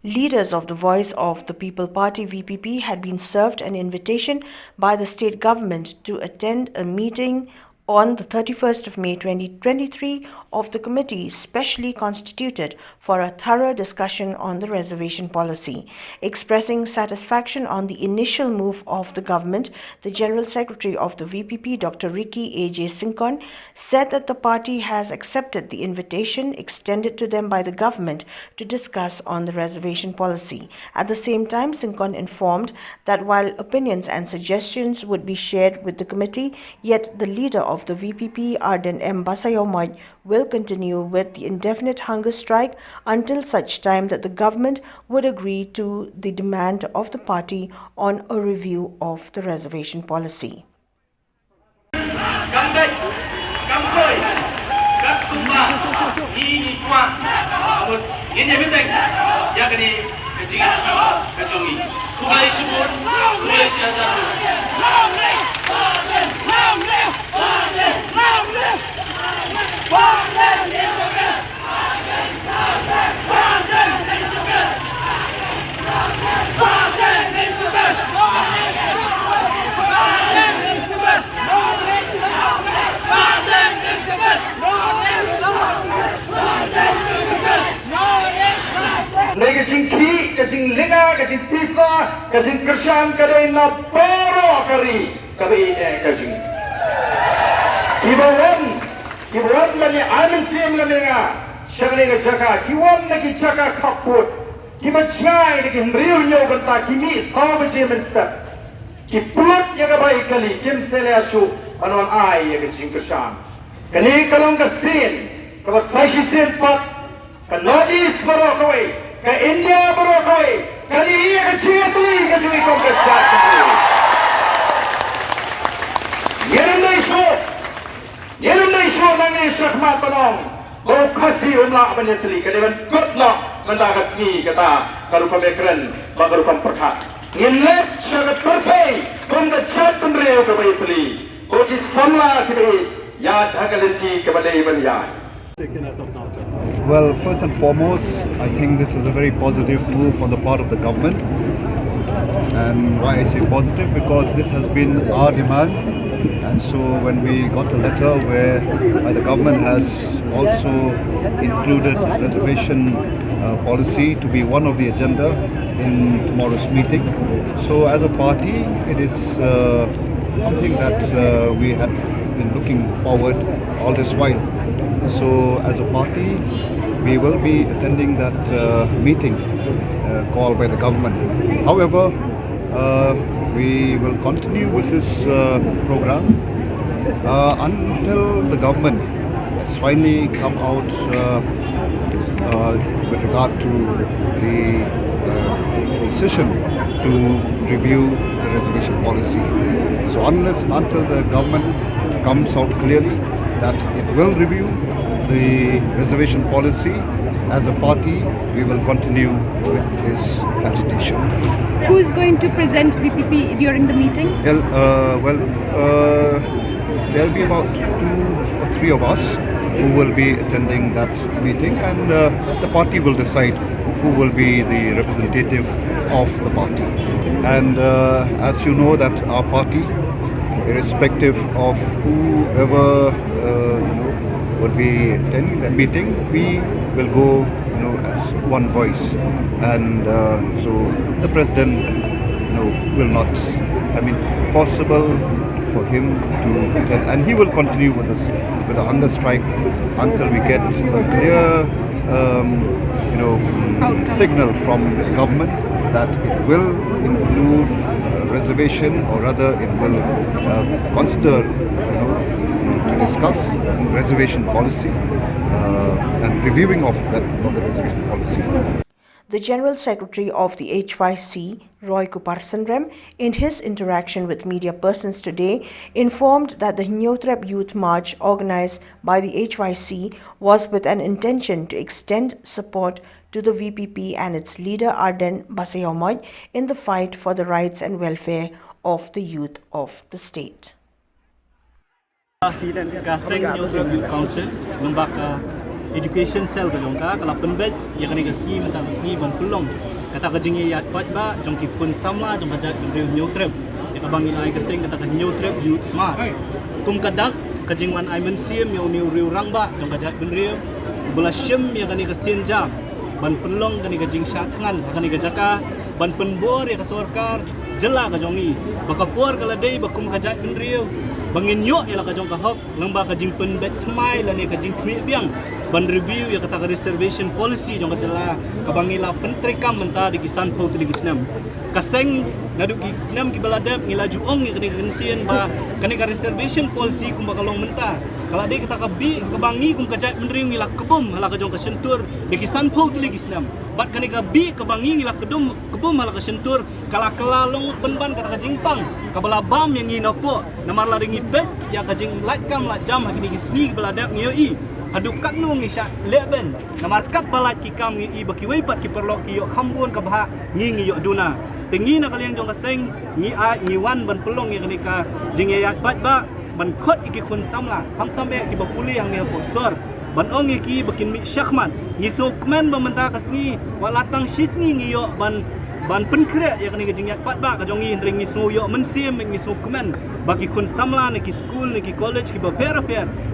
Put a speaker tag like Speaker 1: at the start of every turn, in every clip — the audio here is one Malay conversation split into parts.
Speaker 1: Leaders of the Voice of the People Party (VPP) had been served an invitation by the state government to attend a meeting on the 31st of May 2023 of the committee specially constituted for a thorough discussion on the reservation policy. Expressing satisfaction on the initial move of the government, the General Secretary of the VPP, Dr. Ricky A.J. Sincon, said that the party has accepted the invitation extended to them by the government to discuss on the reservation policy. At the same time, Sincon informed that while opinions and suggestions would be shared with the committee, yet the leader of the VPP, Arden M. Basayomaj, will continue with the indefinite hunger strike until such time that the government would agree to the demand of the party on a review of the reservation policy.
Speaker 2: Kajing ki, kajing linga, kajing pisa, kajing kersian, kadai na poro kari kajing. Ibawan mani amin siem lenga, syaglinga jaka, kiwan lagi jaka kaput, kibajai lagi mriu nyoganta, kimi sawa jemesta, kipulut yaga baik kali, kim sele asu, anuan ai yaga kajing kersian. Kani kalong kasin, kawasashi sen pat, kanodis barokoi. Ke India berokoi, kali ini kecil kongres jatuh. Yerumaisho nangi syakmat tolong, bau kasih umlah menyeteli, kalian kutlah mendagasi kata kalau pemikran, baru pemperkat. Inlet syarat berpay, kongres jatuh mereu kebaiteli, bau disamla kiri, ya dhagalenti kebalai banyak.
Speaker 3: Well, first and foremost, I think this is a very positive move on the part of the government. And why I say positive? Because this has been our demand. And so when we got a letter where the government has also included reservation policy to be one of the agenda in tomorrow's meeting. So as a party, it is something that we had been looking forward all this while. So as a party, we will be attending that meeting called by the government. However, we will continue with this program until the government has finally come out with regard to the decision to review the reservation policy. So until the government comes out clearly that it will review the reservation policy, as a party we will continue with this agitation.
Speaker 4: Who is going to present VPP during the meeting?
Speaker 3: Well, there will be about 2 or 3 of us who will be attending that meeting, and the party will decide who will be the representative of the party. And as you know that our party, irrespective of whoever would be attending the meeting, we will go as one voice. And so the president will not, possible for him to attend, and he will continue with the hunger strike until we get a clear signal from the government that it will include reservation, or rather it will consider to discuss reservation policy and reviewing of the reservation policy.
Speaker 1: The General Secretary of the HYC, Roy Kuparsanrem, in his interaction with media persons today, informed that the Nyotrep Youth March organized by the HYC was with an intention to extend support to the VPP and its leader Arden Basayomaj in the fight for the rights and welfare of the youth of the state.
Speaker 5: Kaseng Nyotrep Youth Council, lembaga education cell ka jong ka kala penbet ya kani ka ski menta ski ban pelong kata ka jingi ya pat ba jong ki pun sama jong ka jat bendriu new trip ya ka bangi lai kerting kata ka new trip youth smart kum kadang ka jingwan ai men sim yo new riu rang ba jong ka jat bendriu bula syem ya kani ka sien jam ban pelong kani ka jing sha thangan kani ka jaka ban penbor ya ka sorkar jela ka jongi bakapor kala dei bakum ka jat bendriu bangin yo ya ka jong ka hok lamba ka jing penbet thmai la ne ka jing thmi biang ban review ya kata reservation policy jong ka jela ka bangila pentrikam menta di kisan pau tu di kisnam kaseng nadu ki kisnam ki baladap ngila juong ya kani gentien ba kani ka reservation policy kum bakalong menta kala de kita ka bi ka bangi kum ka jat bendriu ngila kebum hala ka jong ka sentur di kisan pau tu di kisnam bat kani ka bi ka bangi ngila kebum hala ka sentur kala kelalong penban kata ka jingpang kabala bam yang ngina po namar la ringi bet ya ka jing light kam la jam hakini gisni baladap ngiyoi haduk kat nu ngi syak leben namar kat balat ki kam ngi baki wei pat ki perlok ki yo khambun ka bha ngi yo duna tengi na kalian jong ka seng ngi a ngi wan ban pelong ya kani ka jing ya bat ba ban khot iki khun samla kham tambe ki bapuli yang ne po sor ban ong ki bakin mi syakman ngi so kmen bamenta ka sngi walatang shisni ngi yo ban penkre ya kani gajing pat ba ka jongi ring ni so yo mensim ngi so kmen bagi kun samla ne ki school ne ki college ki ba fair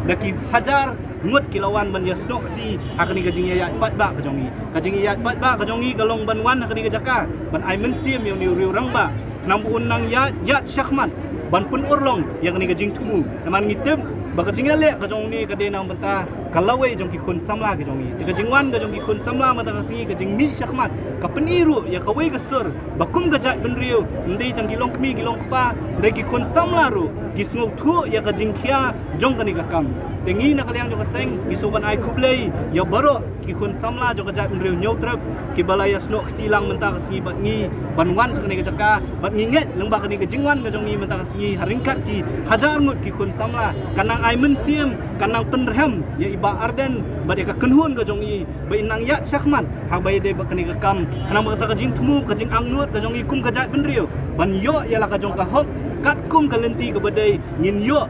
Speaker 5: da ki hajar ngut kilawan ban yasno khti akani gajing ya pat ba ka jongi ya pat ba ka jongi galong ban wan akani gajaka ban ai mensim yo ni riu rang ba nambuun nang ya jat syakman ban pun urlong ya kani gajing tumu naman ngitem baka jingale ka jong ni ka de nang banta kalawe jong ki kun samla ka jong ni ka jingwan ka jong ki kun samla mata ka singi ka jing mi syakmat ka peniru ya ka we ka sur bakum ka jat benriu ndei tang gilong kmi gilong pa de ki kun samla ru ki sngo thu ya ka jing khia jong ka ni ka kam tengi na kaliang jong ka seng ki soban ai kublei ya baro ki kun samla jong ka jat benriu nyautrap ki balaya snok tilang menta ka singi bat ngi banwan sa ka ni ka jaka bat nginget leng ba ka ni ka jingwan ka jong ni menta ka singi haringkat ki hajar ngut ki kun samla kanang ai mensim kanang penrhem ya iba arden bade ka kenhun ka jongi ba inang ya syakman ha bay de ba kani ka kam kanang ba ka jing thumu ka jing angnut ka jongi kum ka jat benriu ban yo ya la ka jong ka hok kat kum ka lenti ka badai ngin yo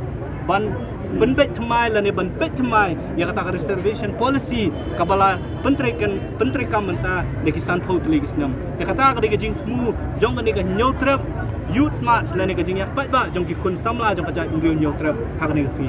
Speaker 5: ban benbet thmai la ne ban pet thmai ya kata ka reservation policy kabala pentrikam menta de kisan phau tli gisnam ya kata ka de jing thumu jong ka ni ka nyautrap youth smart la ne ka jing ya pat ba jong ki kun samla jong ka jat benriu nyautrap ha ka ni si